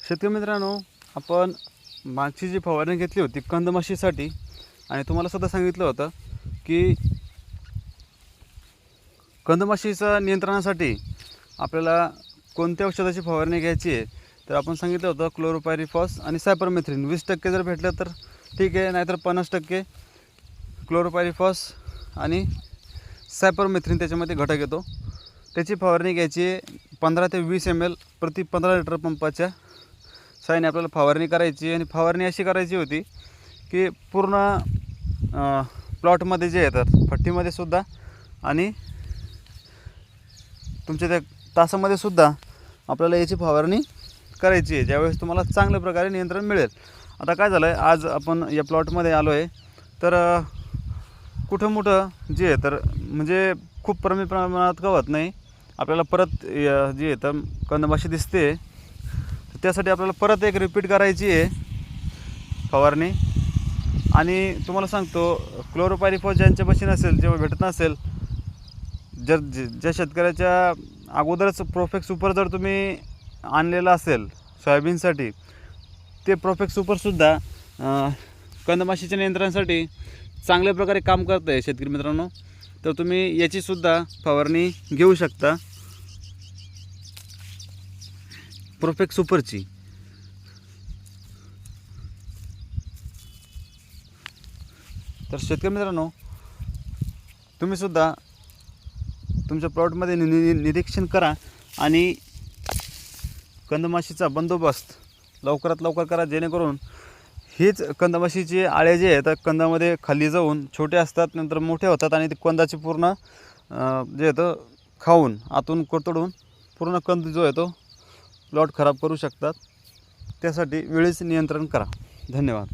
शेतकरी मित्रांनो, आपण मागची जी फवारणी घेतली होती कंदमाशीसाठी, आणि तुम्हाला सुद्धा सांगितलं होतं की कंदमाशीच्या नियंत्रणासाठी आपल्याला कोणत्या औषधाची फवारणी घ्यायची आहे. तर आपण सांगितलं होतं क्लोरोपायरिफॉस आणि सायपरमेथ्रिन 20% जर भेटलं तर ठीक आहे, नाहीतर 50% क्लोरोपायरिफॉस आणि सायपरमेथ्रिन त्याच्यामध्ये घटक येतो. त्याची फवारणी घ्यायची आहे 15 ते 20 ml प्रति 15 लिटर पंपाच्या साहाय्याने आपल्याला फवारणी करायची. आणि फवारणी अशी करायची होती की पूर्ण प्लॉटमध्ये जे येतात फट्टीमध्ये सुद्धा आणि तुमच्या त्या तासामध्ये सुद्धा आपल्याला याची फवारणी करायची आहे, ज्यावेळेस तुम्हाला चांगल्या प्रकारे नियंत्रण मिळेल. आता काय झालं आहे, आज आपण या प्लॉटमध्ये आलो आहे, तर कुठं मोठं जे आहे तर म्हणजे खूप कमी प्रमाणात गवत नाही. आपल्याला परत जी आहे तर कंदमाशी दिसते, त्यासाठी आपल्याला परत एक रिपीट करायची आहे फवारणी. आणि तुम्हाला सांगतो, क्लोरोपायरिफॉस ज्यांच्यापाशी नसेल, जेव्हा भेटत नसेल, जर ज्या शेतकऱ्याच्या अगोदरच प्रोफेक्ट सुपर जर तुम्ही आणलेला असेल सोयाबीनसाठी, ते प्रोफेक्ट सुपरसुद्धा कंदमाशीच्या नियंत्रणासाठी चांगल्या प्रकारे काम करतं आहे शेतकरी मित्रांनो. तर तुम्ही याचीसुद्धा फवारणी घेऊ शकता, प्रोफेक्ट सुपरची. तर शेतकरी मित्रांनो, तुम्हीसुद्धा तुमच्या प्लॉटमध्ये निरीक्षण करा आणि कंदमाशीचा बंदोबस्त लवकरात लवकर करा, जेणेकरून हीच कंदमाशीचे आळे जे आहेत कंदामध्ये खाली जाऊन छोटे असतात, नंतर मोठे होतात आणि ते कंदाचे पूर्ण जे आहे तो खाऊन आतून कोतडून पूर्ण कंद जो आहे तो प्लॉट खराब करू शकतात. त्यासाठी वेळेच नियंत्रण करा. धन्यवाद.